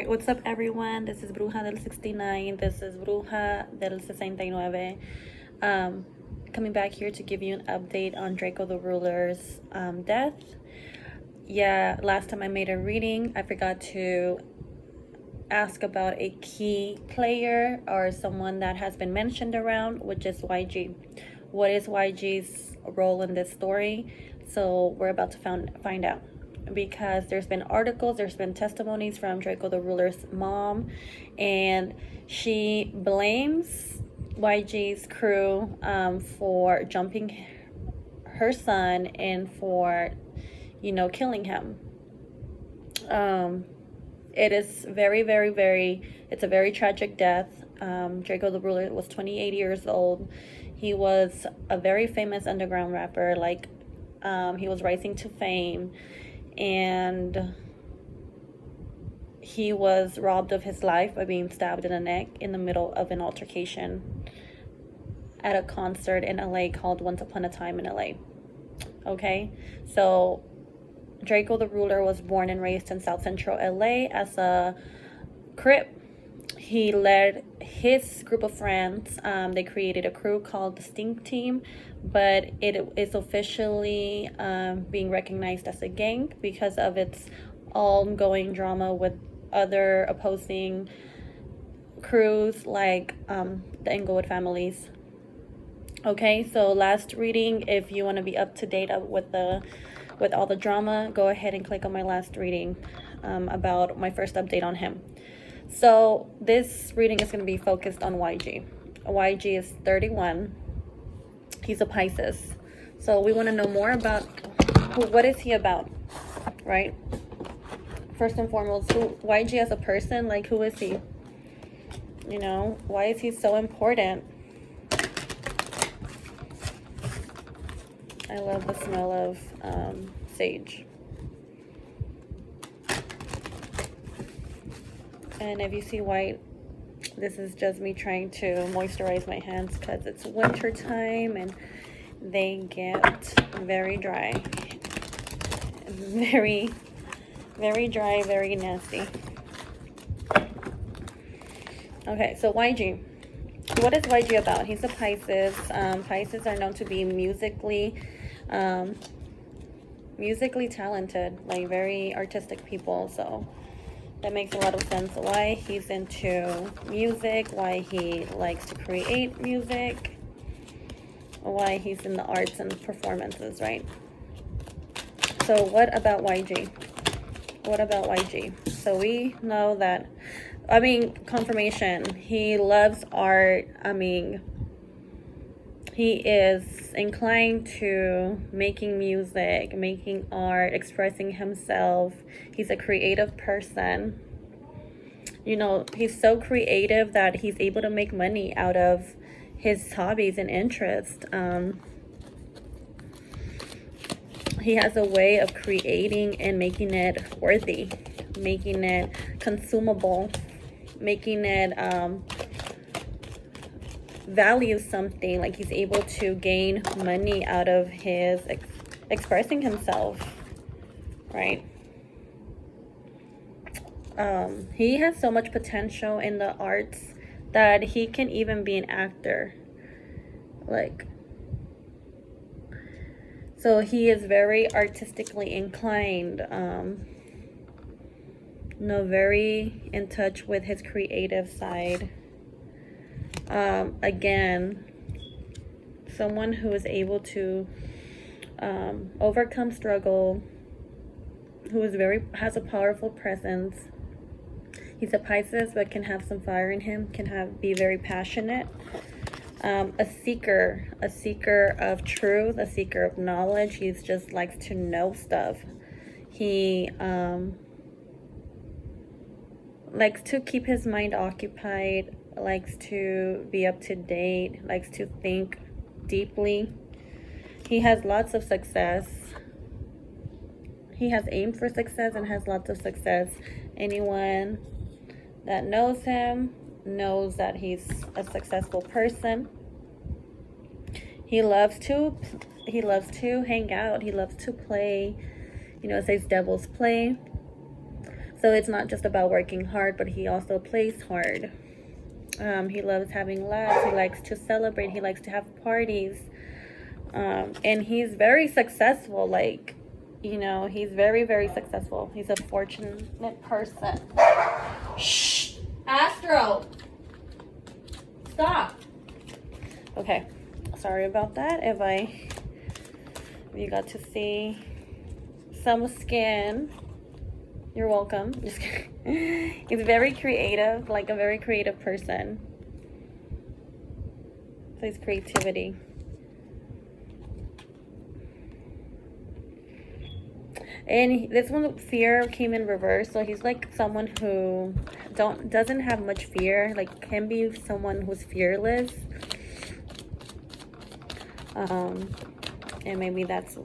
What's up, everyone? This is Bruja del 69. This is Bruja del 69. Coming back here to give you an update on Drakeo the Ruler's death. Yeah, last time I made a reading, I forgot to ask about a key player or someone that has been mentioned around, which is YG. What is YG's role in this story? So we're about to find out, because there's been articles, there's been testimonies from Drakeo the Ruler's mom, and she blames YG's crew for jumping her son and for, killing him. It is it's a very tragic death. Drakeo the Ruler was 28 years old. He was a very famous underground rapper. He was rising to fame, and he was robbed of his life by being stabbed in the neck in the middle of an altercation at a concert in LA called Once Upon a Time in LA. Okay, so Drakeo the Ruler was born and raised in South Central LA as a Crip. He led his group of friends. They created a crew called the Stink Team, but it is officially being recognized as a gang because of its ongoing drama with other opposing crews like the Inglewood families. Okay, so last reading, if you want to be up to date with all the drama, go ahead and click on my last reading about my first update on him. So this reading is going to be focused on YG. YG is 31. He's a Pisces. So we want to know more about what is he about, right? First and foremost, YG as a person, who is he? Why is he so important? I love the smell of sage. And if you see white, this is just me trying to moisturize my hands because it's winter time and they get very dry. Very, very dry, very nasty. Okay, so YG. What is YG about? He's a Pisces. Pisces are known to be musically talented, very artistic people. So that makes a lot of sense why he's into music, why he likes to create music, why he's in the arts and performances, right? So what about YG? What about YG? So we know that, confirmation, he loves art. He is inclined to making music, making art, expressing himself. He's a creative person. He's so creative that he's able to make money out of his hobbies and interests. He has a way of creating and making it worthy, making it consumable, making it value something. He's able to gain money out of his expressing himself, right? He has so much potential in the arts that he can even be an actor. So he is very artistically inclined, very in touch with his creative side. Again, someone who is able to overcome struggle, who has a powerful presence. He's a Pisces, but can have some fire in him, be very passionate. A seeker of truth, a seeker of knowledge. He just likes to know stuff. He likes to keep his mind occupied, likes to be up to date, likes to think deeply. He has lots of success. He has aimed for success and has lots of success. Anyone that knows him knows that he's a successful person. He loves to hang out. He loves to play. It says devil's play. So it's not just about working hard, but he also plays hard. He loves having laughs. He likes to celebrate. He likes to have parties. And he's very successful. Like, you know, he's very, very successful. He's a fortunate person. Shh! Astro! Stop! Okay. Sorry about that. If you got to see some skin, you're welcome. Just kidding. He's very creative, like a very creative person. So his creativity. And this one, fear came in reverse. So he's like someone who doesn't have much fear. Like, can be someone who's fearless. And maybe that's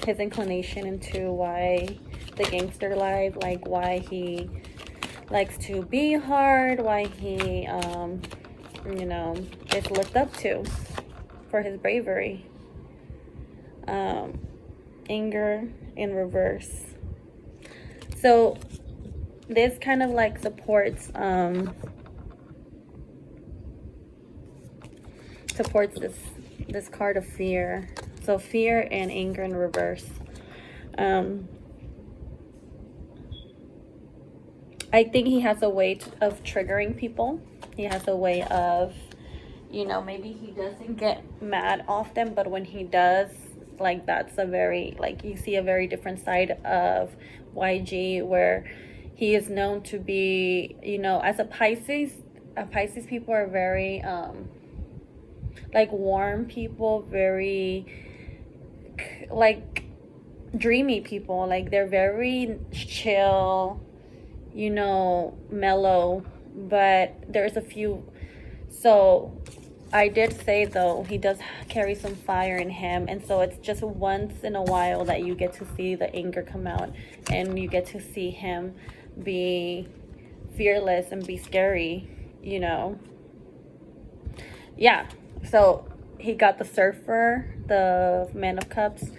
his inclination into why the gangster life, like why he likes to be hard, why he, you know, is looked up to for his bravery. Anger in reverse. So this kind of like supports this card of fear. So fear and anger in reverse. I think he has a way of triggering people. He has a way of, you know, maybe he doesn't get mad often, but when he does, like, that's a very, like, you see a very different side of YG, where he is known to be, you know, as a Pisces people are very, like, warm people, very, like, dreamy people. Like, they're very chill, you know, mellow, but there's a few. So I did say, though, he does carry some fire in him, and so it's just once in a while that you get to see the anger come out, and you get to see him be fearless and be scary, you know. Yeah, so he got the Surfer, the Man of Cups.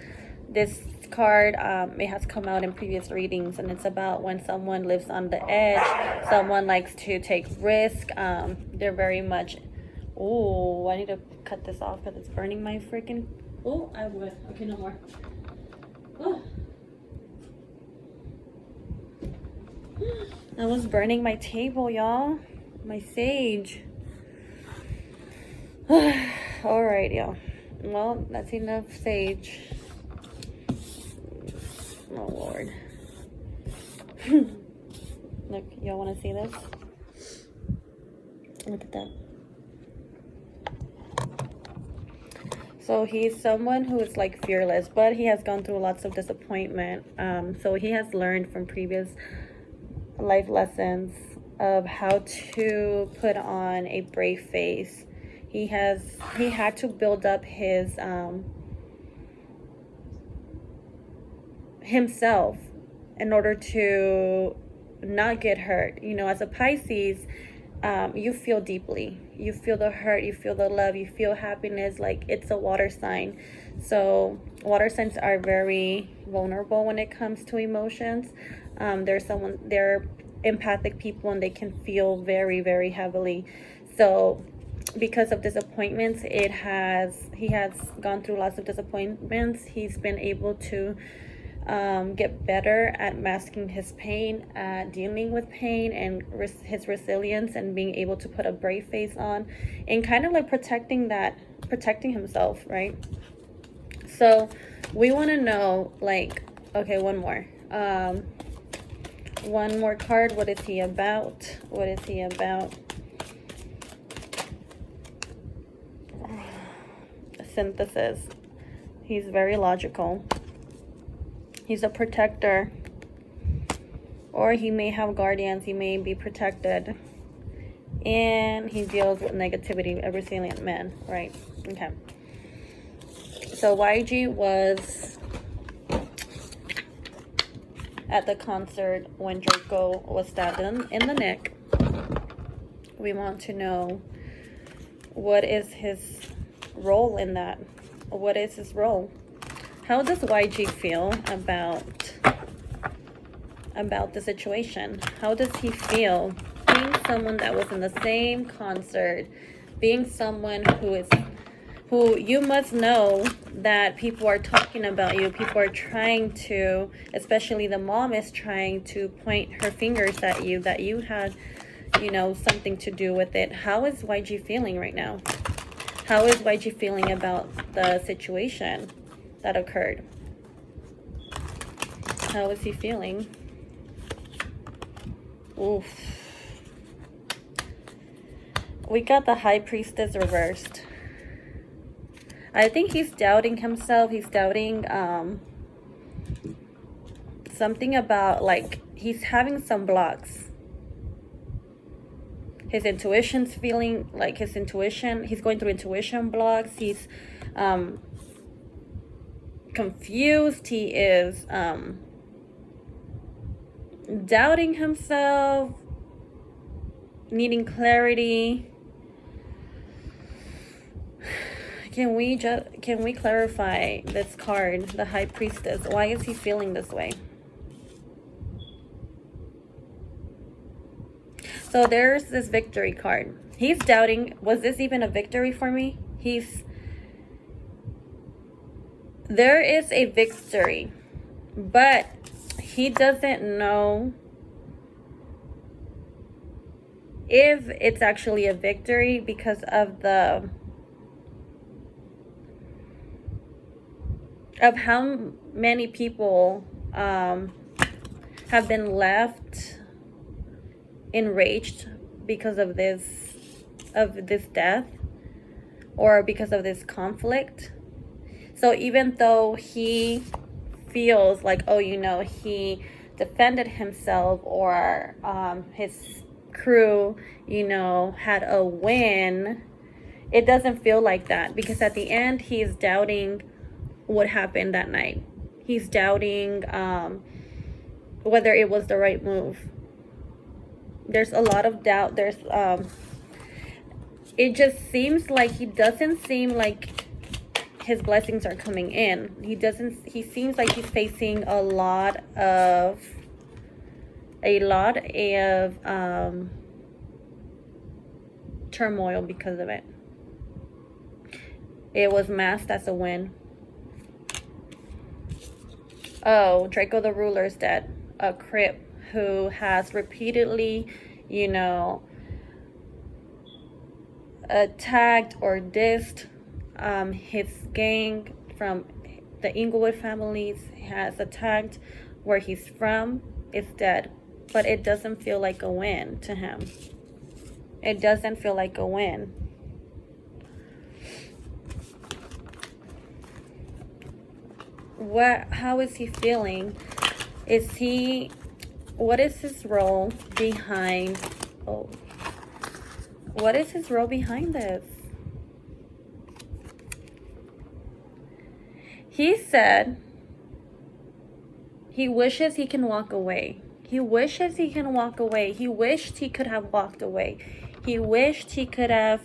This card, it has come out in previous readings, and it's about when someone lives on the edge, someone likes to take risk. They're very much, oh, I need to cut this off because it's burning my freaking, oh, I would, okay, no more. Oh. I was burning my table, y'all, my sage. All right, y'all, well, that's enough sage. Oh Lord. Look, y'all want to see this? Look at that. So he's someone who is like fearless, but he has gone through lots of disappointment. So he has learned from previous life lessons of how to put on a brave face. He had to build up his himself in order to not get hurt. You know, as a Pisces, you feel deeply. You feel the hurt, you feel the love, you feel happiness. Like, it's a water sign. So water signs are very vulnerable when it comes to emotions. They're empathic people, and they can feel very, very heavily. So because of disappointments, he has gone through lots of disappointments. He's been able to get better at masking his pain, at dealing with pain, and his resilience, and being able to put a brave face on, and kind of like protecting himself, right? So we want to know, like, okay, one more card. What is he about? What is he about? Synthesis. He's very logical. He's a protector, or he may have guardians. He may be protected, and he deals with negativity. A resilient man, right? Okay. So YG was at the concert when Draco was stabbed in the neck. We want to know, what is his role in that? What is his role? How does YG feel about about the situation? How does he feel being someone that was in the same concert, being someone who you must know that people are talking about you, people are trying to, especially the mom is trying to point her fingers at you, that you had, you know, something to do with it. How is YG feeling right now? How is YG feeling about the situation that occurred? How is he feeling? Oof. We got the High Priestess reversed. I think he's doubting himself. He's doubting something about, like, he's having some blocks. His intuition's feeling like he's going through intuition blocks. He's confused. He is doubting himself, needing clarity. Can we clarify this card, the High Priestess? Why is he feeling this way? So there's this victory card. He's doubting, was this even a victory for me? There is a victory, but he doesn't know if it's actually a victory because of how many people have been left enraged because of this death, or because of this conflict. So even though he feels like, oh, you know, he defended himself, or his crew, you know, had a win, it doesn't feel like that, because at the end he's doubting what happened that night. He's doubting whether it was the right move. There's a lot of doubt. There's it just seems like he doesn't seem like his blessings are coming in. He seems like he's facing a lot of turmoil because of it. It was masked as a win. Oh, Drakeo the Ruler is dead. A Crip who has repeatedly, you know, attacked or dissed his gang from the Inglewood families, has attacked where he's from, is dead. But it doesn't feel like a win to him. It doesn't feel like a win. How is he feeling? What is his role behind, what is his role behind this? He said he wishes he can walk away. He wishes he can walk away. He wished he could have walked away. He wished he could have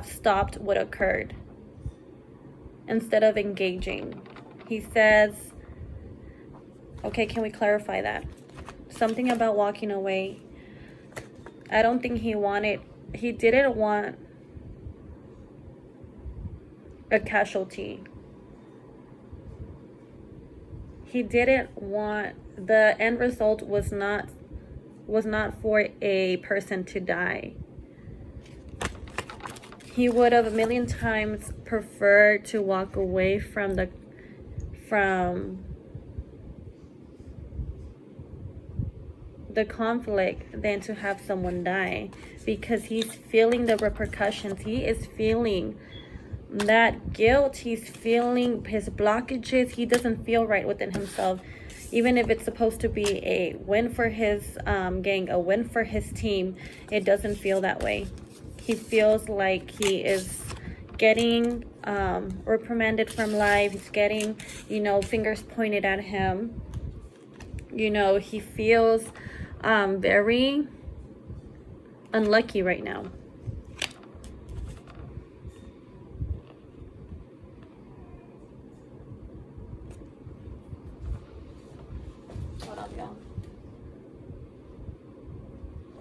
stopped what occurred instead of engaging. He says, okay, can we clarify that? Something about walking away. I don't think he didn't want a casualty. He didn't want, the end result was not for a person to die. He would have a million times preferred to walk away from the conflict than to have someone die, because he's feeling the repercussions. He is feeling that guilt. He's feeling his blockages. He doesn't feel right within himself. Even if it's supposed to be a win for his gang, a win for his team, it doesn't feel that way. He feels like he is getting reprimanded from life. He's getting, you know, fingers pointed at him. You know, he feels very unlucky right now.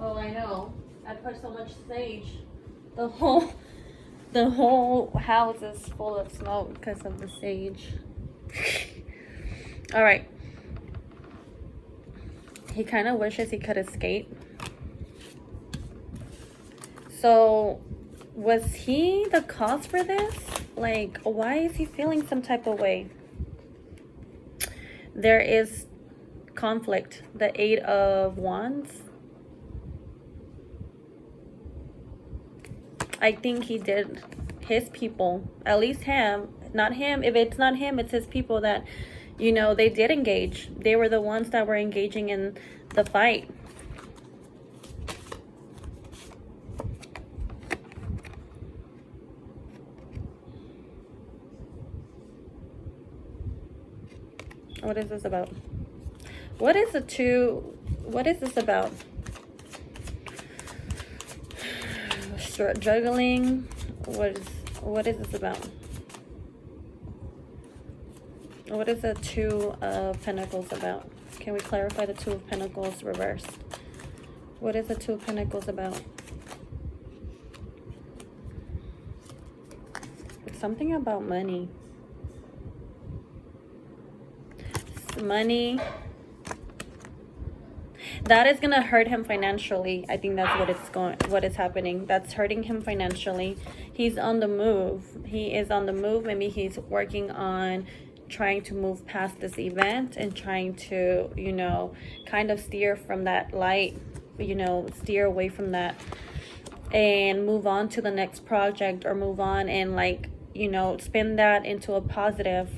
Oh, I know. I put so much sage. The whole the whole house is full of smoke because of the sage. All right. He kind of wishes he could escape. So, was he the cause for this? Like, why is he feeling some type of way? There is conflict. The Eight of Wands. I think he did his people, at least him, not him. If it's not him, it's his people that, you know, they did engage. They were the ones that were engaging in the fight. What is this about? What is the two? What is this about? Juggling. What is this about? What is the Two of Pentacles about? Can we clarify the Two of Pentacles reversed? What is the Two of Pentacles about? It's something about money. Money. That is gonna hurt him financially. I think that's what is happening. That's hurting him financially. He's on the move. He is on the move. Maybe he's working on trying to move past this event and trying to, you know, kind of steer from that light, you know, steer away from that and move on to the next project, or move on and, like, you know, spin that into a positive.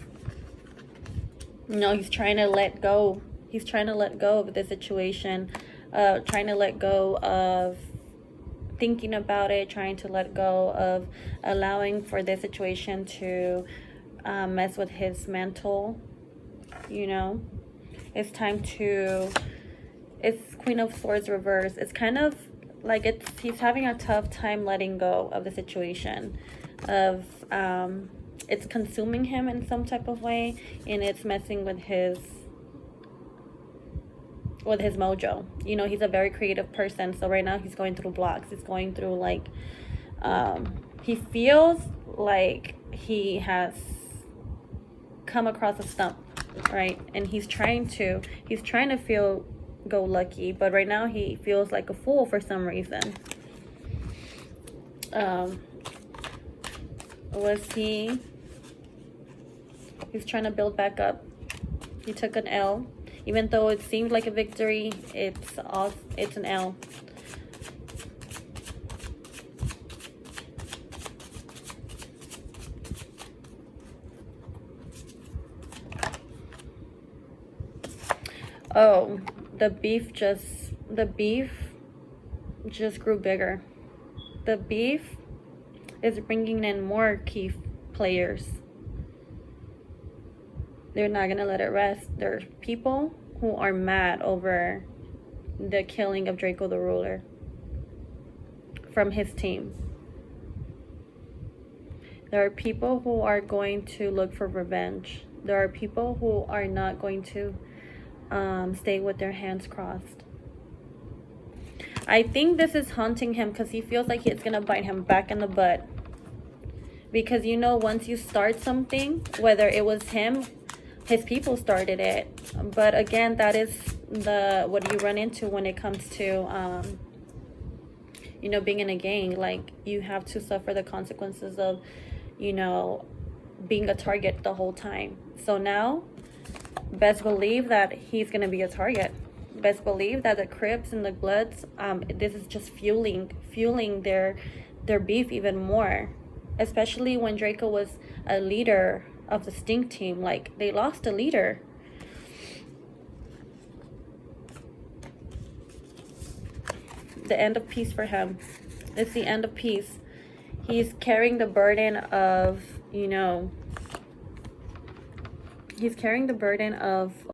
You know, he's trying to let go. He's trying to let go of the situation, trying to let go of thinking about it, trying to let go of allowing for this situation to mess with his mental, you know. It's time to, it's Queen of Swords reverse. It's kind of like he's having a tough time letting go of the situation, of it's consuming him in some type of way, and it's messing with his mojo. You know, he's a very creative person, so right now he's going through blocks. He's going through, like, he feels like he has come across a stump, right? And he's trying to feel go lucky, but right now he feels like a fool for some reason. He's trying to build back up. He took an L. Even though it seemed like a victory, it's an L. Oh, the beef just grew bigger. The beef is bringing in more key players. They're not gonna let it rest. There's people who are mad over the killing of Drakeo the Ruler from his team. There are people who are going to look for revenge. There are people who are not going to stay with their hands crossed. I think this is haunting him because he feels like it's gonna bite him back in the butt. Because, you know, once you start something, whether it was him, his people started it, but again, that is what you run into when it comes to you know, being in a gang. Like, you have to suffer the consequences of, you know, being a target the whole time. So now, best believe that he's gonna be a target. Best believe that the Crips and the Bloods, this is just fueling their beef even more, especially when Drakeo was a leader of the Stink team. Like, they lost a leader. The end of peace for him. It's the end of peace. He's carrying the burden of, you know, he's carrying the burden of